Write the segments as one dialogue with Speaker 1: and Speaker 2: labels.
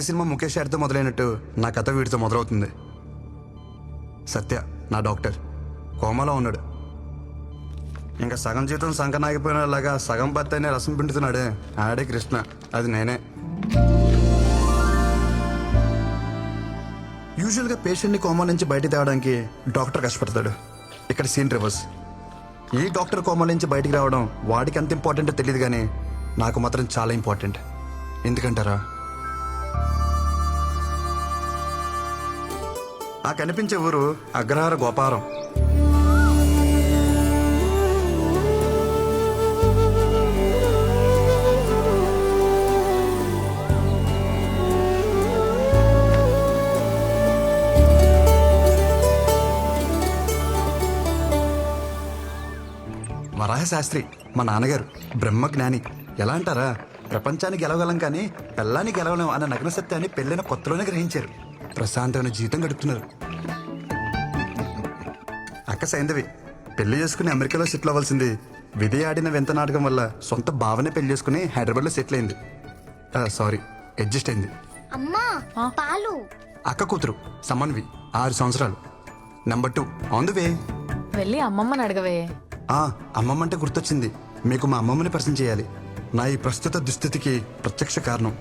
Speaker 1: Cinema Mukesh యాడ్తో మొదలైనట్టు నా కథ వీడితో మొదలవుతుంది. సత్య నా డాక్టర్ కోమాలో ఉన్నాడు. ఇంకా సగం జీతం సంకనాగిపోయినలాగా సగం బత్తైనే రసం పిండుతున్నాడే ఆడే కృష్ణ, అది నేనే. యూజువల్గా పేషెంట్ని కోమా నుంచి బయట తేవడానికి డాక్టర్ కష్టపడతాడు. ఇక్కడ సీన్ రివర్స్. ఈ డాక్టర్ కోమా నుంచి బయటికి రావడం వాడికి ఎంత ఇంపార్టెంటో తెలియదు, కానీ నాకు మాత్రం చాలా ఇంపార్టెంట్. ఎందుకంటారా, ఆ కనిపించే ఊరు అగ్రహార గోపారం. వరాహ శాస్త్రి మా నాన్నగారు బ్రహ్మజ్ఞాని. ఎలా అంటారా, ప్రపంచానికి గెలవగలం కానీ పెళ్ళాన్ని గెలవలేం అన్న నగ్న సత్యాన్ని పెళ్ళైన కొత్తలోనే గ్రహించారు. ప్రశాంతమైన జీవితం గడుపుతున్నారు. అక్క సైంధవి పెళ్లి చేసుకుని అమెరికాలో సెటిల్ అవ్వాల్సింది విధి ఆడిన వింత నాటకం వల్ల సొంత భావనే పెళ్లి చేసుకుని హైదరాబాద్లో సెటిల్ అయింది. సారీ, అడ్జస్ట్ అయింది.
Speaker 2: అమ్మా పాలు.
Speaker 1: అక్క కూతురు సమన్వి 6 సంవత్సరాలు. Number 2 on the way.
Speaker 3: వెళ్ళి అమ్మమ్మని అడగవే.
Speaker 1: అమ్మమ్మ అంటే గుర్తొచ్చింది, మీకు మా అమ్మమ్మని పరిచయం చేయాలి. నా ఈ ప్రస్తుత దుస్థితికి ప్రత్యక్ష కారణం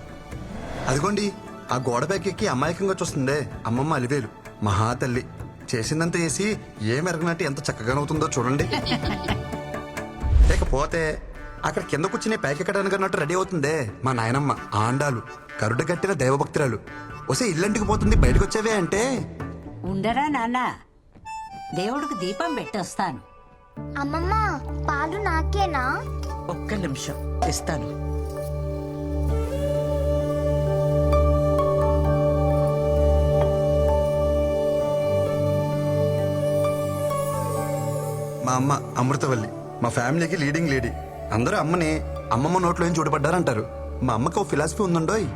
Speaker 1: అదిగోండి. ఆ గోడ బ్యాగ్ ఎక్కి అమాయకంగా చూస్తుందే అమ్మమ్మ అలివేలు. మహాతల్లి చేసిందంతా చేసి ఏ మెరగనట్టు ఎంత చక్కగానవుతుందో చూడండి. లేకపోతే అక్కడ కింద కూర్చుని ప్యాకెక్కడానికి అన్నట్టు రెడీ అవుతుందే మా నాయనమ్మ ఆండాలు, కరుడ కట్టిన దైవభక్తురాలు. వస్తే ఇల్లంటికి పోతుంది, బయటకు వచ్చేవే అంటే.
Speaker 4: ఉండరా నాన్న, దేవుడికి దీపం పెట్టొస్తాను.
Speaker 2: అమ్మమ్మ పాలు నాకేనా?
Speaker 5: ఒక్క నిమిషం ఇస్తాను.
Speaker 1: మా అమ్మ అమృతవల్లి, మా ఫ్యామిలీకి లీడింగ్ లేడీ. అందరూ అమ్మని అమ్మమ్మ నోట్లో ఏం చూడబడ్డారంటారు. మా అమ్మకి ఓ ఫిలాసఫీ ఉందండోయ్.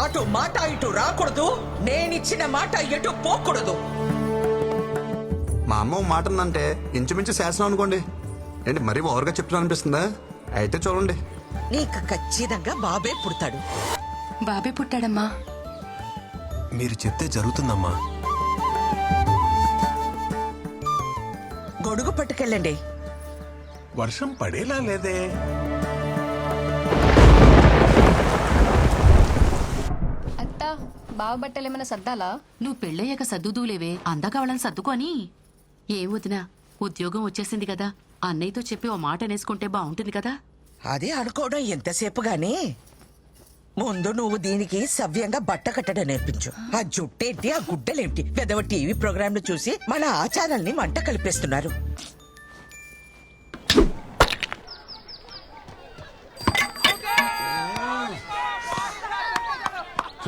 Speaker 5: అటు మాట ఇటు రాకూడదు, నేనిచ్చిన మాట ఎటు పోకూడదు.
Speaker 1: మా అమ్మ ఓ మాట ఉందంటే ఇంచుమించు శాసనం అనుకోండి. ఏంటి మరీ ఓవర్గా చెప్తున్నా అనిపిస్తుందా? అయితే చూడండి.
Speaker 5: నీకు ఖచ్చితంగా బాబే పుడతాడు.
Speaker 3: బాబే పుట్టాడమ్మా.
Speaker 6: మీరు చెప్తే జరుగుతుందమ్మా.
Speaker 5: గొడుగు పట్టుకెళ్ళండి.
Speaker 6: వర్షం పడేలా లేదే.
Speaker 3: అత్త బావ బట్టలేమైనా సర్దాలా?
Speaker 7: నువ్వు పెళ్ళయ్యాక సర్దుదూలేవే, అందాక వాళ్ళని సర్దుకొని. ఏం వదినా, ఉద్యోగం వచ్చేసింది కదా, అన్నయ్యతో చెప్పి ఓ మాట అనేసుకుంటే బాగుంటుంది కదా.
Speaker 5: అదే అనుకోవడం ఎంతసేపు గాని ముందు నువ్వు దీనికి సవ్యంగా బట్ట కట్టడం నేర్పించు. ఆ జుట్టేంటి, ఆ గుడ్డలేంటి, పెదవ టీవీ ప్రోగ్రాంలు చూసి మన ఆచారాల్ని మంట కలిపేస్తున్నారు.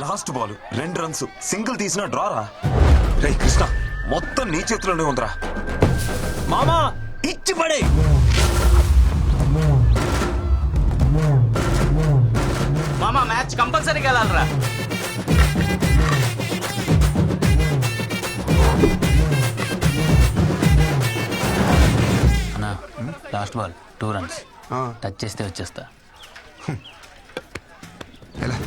Speaker 6: లాస్ట్ బాల్ 2 రన్స్, సింగిల్ తీసిన డ్రారా. రే కృష్ణ, మొత్తం నీ చేతిలోనే ఉందిరా. మామా ఇచ్చి పడే.
Speaker 8: మామా మ్యాచ్ కంపల్సరీగా వెళ్ళాలరా.
Speaker 9: అన్నా లాస్ట్ బాల్ 2 రన్స్,
Speaker 1: ఆ,
Speaker 9: టచ్ చేస్తే వచ్చేస్తా.
Speaker 1: ఎలా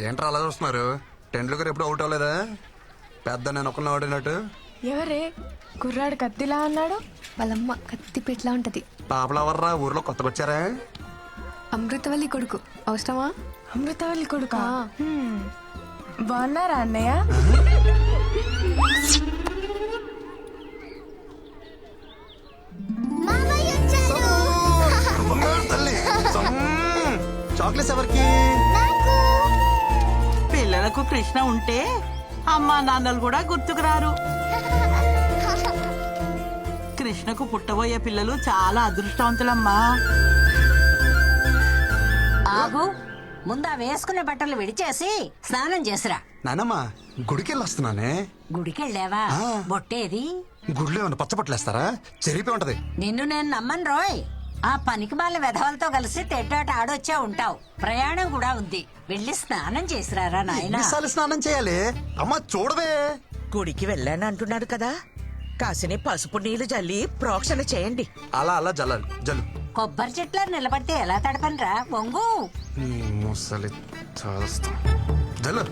Speaker 1: ఏంట్రా అలా చూస్తున్నారు? టెండూల్కర్ ఎప్పుడు అవుట్ అవ్వలేదా? పెద్ద నేను ఒకరిని ఆడినట్టు.
Speaker 3: ఎవరే కుర్రాడు కత్తిలా అన్నాడు? వాళ్ళమ్మ కత్తి పెట్లా ఉంటది.
Speaker 1: పాపలవర్రా ఊర్లో కొత్తగా వచ్చారా?
Speaker 3: అమృతవల్లి కొడుకు. అవసరమా?
Speaker 10: అమృతవల్లి కొడుకా? బాగున్నారా అన్నయ్య?
Speaker 1: చాక్లెట్స్ ఎవరికి?
Speaker 11: పిల్లలకు కృష్ణ ఉంటే అమ్మా నాన్నలు కూడా గుర్తుకురారు. కృష్ణకు పుట్టబోయే పిల్లలు చాలా అదృష్టవంతులమ్మా.
Speaker 4: ఆగు, ముందా వేసుకునే బట్టలు విడిచేసి స్నానం చేసిరా.
Speaker 1: నానమ్మ గుడికి వెళ్ళి వస్తున్నానే.
Speaker 4: గుడికెళ్ళావా
Speaker 1: ఆ.
Speaker 4: బొట్టేది
Speaker 1: గుడిలో ఏమన్నా పచ్చపట్లేస్తారా? చెరిపి ఉంటది.
Speaker 4: నిన్ను నేను నమ్మను రోయ్. ఆ పనికి మాల వెధవలతో కలిసి తెడ్డాట ఆడొచ్చా ఉంటావు. ప్రయాణం కూడా ఉంది. వెళ్ళి స్నానం చేసిరారా నాయనా.
Speaker 1: ఎన్నిసార్లు స్నానం చేయాలి? అమ్మ చూడవే.
Speaker 5: గుడికి వెళ్ళాను అంటున్నాడు కదా, కాసిని పసుపు నీళ్లు జల్లి ప్రోక్షణ చేయండి.
Speaker 1: అలా అలా జల్లాలి. జల్లు.
Speaker 4: కొబ్బరి చెట్ల నిలబడితే ఎలా తడపనరా వంగు.
Speaker 1: నీ ముసలి చేస్తాం. జల్లు.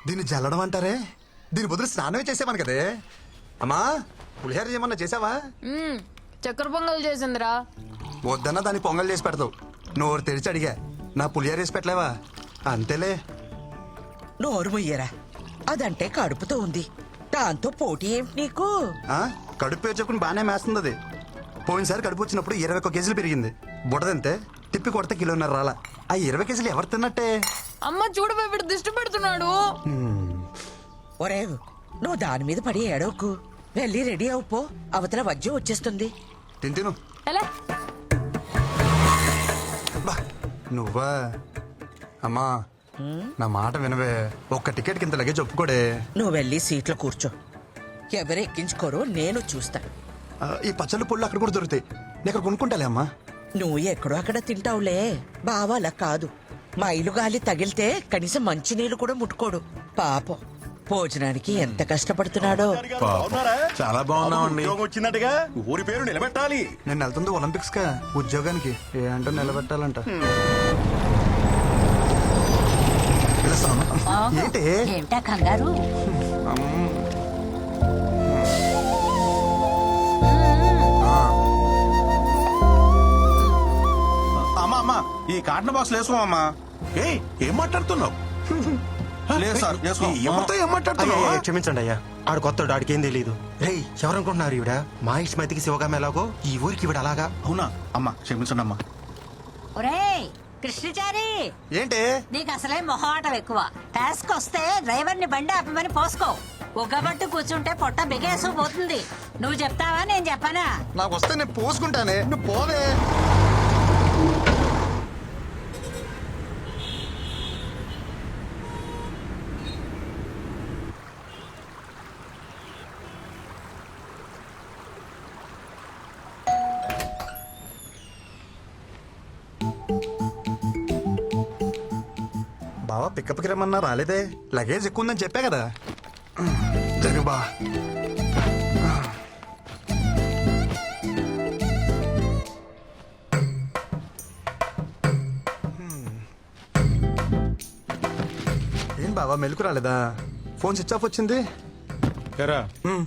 Speaker 1: దీన్ని జల్లడం అంటారే? దీని బదులు స్నానమే చేసేవాను కదే. అమ్మా పులిహోర ఏమన్నా చేసావా?
Speaker 3: చక్కెర పొంగల్ చేసిందిరా.
Speaker 1: వద్దన్నా దాన్ని పొంగల్ చేసి పెడతావు. నోరు తెరిచి అడిగా, నా పులిహోర వేసి పెట్టలేవా? అంతేలే.
Speaker 5: నోరు ముయ్యరా, అదంటే కడుపుతో ఉంది, దాంతో పోటీ ఏమిటి నీకు?
Speaker 1: ఆ కడుపు పేరు చెప్పుకుని బాగానే మేస్తుంది అది. పోయినసారి కడుపు వచ్చినప్పుడు 21 కేజీలు పెరిగింది. బుడదంతే తిప్పి కొడితే 1.5 కిలో రాలా. ఆ 20 కేజీలు ఎవరు తిన్నట్టే?
Speaker 3: అమ్మ చూడు వీడు దిష్టి పెడుతున్నాడు.
Speaker 5: ఒరే, నువ్వు దాని మీద పడి ఏడవకు. వెళ్ళి రెడీ అవుపో, అవతల వజ్జం వచ్చేస్తుంది.
Speaker 1: తిను.
Speaker 3: ఎలా
Speaker 1: బా నువ్వా? అమ్మా నా మాట వినవే. ఒక్క టికెట్ కింద లగేజ్ ఒప్పుకోడే.
Speaker 5: నువ్వు వెళ్ళి సీట్లో కూర్చో. ఎవరు ఎక్కించుకోరో నేను చూస్తా.
Speaker 1: ఈ పచ్చళ్ళు పుళ్ళు అక్కడ కూడా దొరుకుతాయి. నేను అక్కడ కొనుక్కుంటాలే అమ్మా.
Speaker 5: నువ్వు ఎక్కడో అక్కడ తింటావులే, బావ అలా కాదు. మైలు గాలి తగిలితే కనీసం మంచినీళ్ళు కూడా ముట్టుకోడు. పాపం భోజనానికి ఎంత కష్టపడుతున్నాడో.
Speaker 6: చాలా బాగున్నామండి.
Speaker 10: వచ్చినట్టుగా ఊరి పేరు నిలబెట్టాలి.
Speaker 1: నేను వెళ్తుంది ఒలింపిక్స్ కా ఉద్యోగానికి. ఏ అంటే నిలబెట్టాలంట. పిలుస్తాను. ఏంటి?
Speaker 4: ఏమిటా కంగారు?
Speaker 10: అమ్మా అమ్మా ఈ కాటన్ బాక్స్ వేసుకోమమ్మా.
Speaker 6: ఏయ్ ఏం మాట్లాడుతున్నావు?
Speaker 10: లేదు సార్ వేసుకో.
Speaker 6: ఎవరితో ఏం మాట్లాడుతున్నావు?
Speaker 10: క్షమించండి అయ్యా, ఆడు కొత్తడు, ఆడికేం తెలీదు. రేయ్ ఎవరనుకుంటున్నారు ఈవిడ? మా ఇష్టమైతికి శివగామ ఎలాగో ఈ ఊరికి ఈవిడ అలాగా. అవునా అమ్మా, క్షమించండి అమ్మా.
Speaker 4: ఒరేయ్ కృష్ణచారి,
Speaker 1: ఏంటి?
Speaker 4: నీకు అసలే మొహమాటం ఎక్కువ. టాస్క్ వస్తే డ్రైవర్ ని బండి ఆపమని పోసుకో. ఒగ్గబట్టు కూర్చుంటే పొట్ట బిగేసు పోతుంది. నువ్వు చెప్తావా నేను చెప్పనా?
Speaker 1: నాకు వస్తే నేను పోసుకుంటానే, నువ్వు పోవే. బావా పికప్కి రమ్మన్నా రాలేదే. లగేజ్ ఎక్కువ ఉందని చెప్పా కదా. జరు బా. ఏం బావా మెలకు రాలేదా? ఫోన్ స్విచ్ ఆఫ్ వచ్చింది.
Speaker 12: ఎరా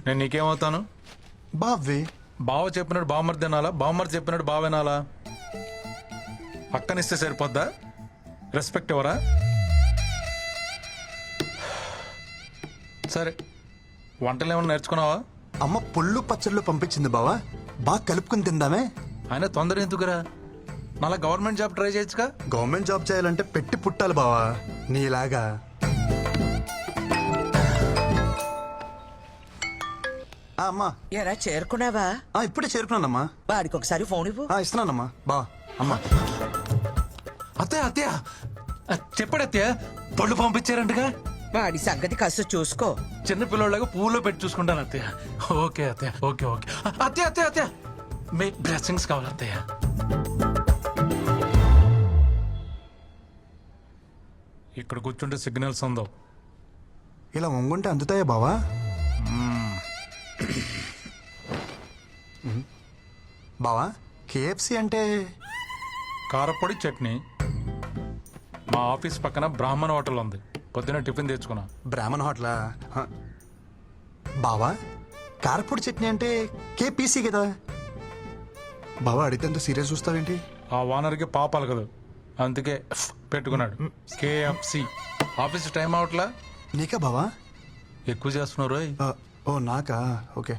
Speaker 12: నేను నీకేమవుతాను?
Speaker 1: బావి
Speaker 12: బావ చెప్పినట్టు బావమర్ది తినాలా, బావమర్ది చెప్పినట్టు బావ వినాలా? పక్కనిస్తే సరిపోద్దా? రెస్పెక్ట్ ఎవరా? సరే వంటలు ఏమన్నా నేర్చుకున్నావా?
Speaker 1: అమ్మ పుల్లు పచ్చళ్ళు పంపించింది బావా, బాగా కలుపుకుని తిందామే.
Speaker 12: ఆయన తొందర ఎందుకురా? మళ్ళా గవర్నమెంట్ జాబ్ ట్రై చేయొచ్చుగా.
Speaker 1: గవర్నమెంట్ జాబ్ చేయాలంటే పెట్టి పుట్టాలి బావా, నీలాగా. అమ్మా
Speaker 5: ఎరా చేరుకున్నావా?
Speaker 1: ఇప్పుడే చేరుకున్నానమ్మా.
Speaker 5: వాడికి ఒకసారి ఫోన్ ఇవ్వు.
Speaker 1: ఇస్తున్నానమ్మా. బా అమ్మా.
Speaker 12: అత్తయ్య అత్తయ్య చెప్పాడు అత్తయ్య, పళ్ళు పంపించారంటగా.
Speaker 5: వాడి సంగతి కాస్త చూసుకో.
Speaker 12: చిన్న పిల్లలాగా పువ్వులో పెట్టి చూసుకుంటాను అత్తయ్య. ఓకే అత్తయ్య, ఓకే ఓకే. అత్తయ్య అత్తయ్య అత్తయ్య మీ బ్లెస్సింగ్స్ కావాలి అత్తయ్య. ఇక్కడ కూర్చుంటే సిగ్నల్స్ ఉందో.
Speaker 1: ఇలా వంగుంటే అందుతాయా బావా? బావా కేఎఫ్సి అంటే?
Speaker 12: కారపొడి చట్నీ. మా ఆఫీస్ పక్కన బ్రాహ్మణ హోటల్ ఉంది, పొద్దున్న టిఫిన్ తెచ్చుకున్నా.
Speaker 1: బ్రాహ్మణ హోటలా? బావా కారపొడి చట్నీ అంటే కేపీసీ కదా. బావా అడిగితే ఎంత సీరియస్ చూస్తావేంటి?
Speaker 12: ఆ ఓనర్కి పాపాలు కదా, అందుకే పెట్టుకున్నాడు కేఎఫ్సి. Office time అవట్లా?
Speaker 1: నీకా బావా?
Speaker 12: ఎక్కువ చేస్తున్నారు.
Speaker 1: ఓ నాకా? ఓకే.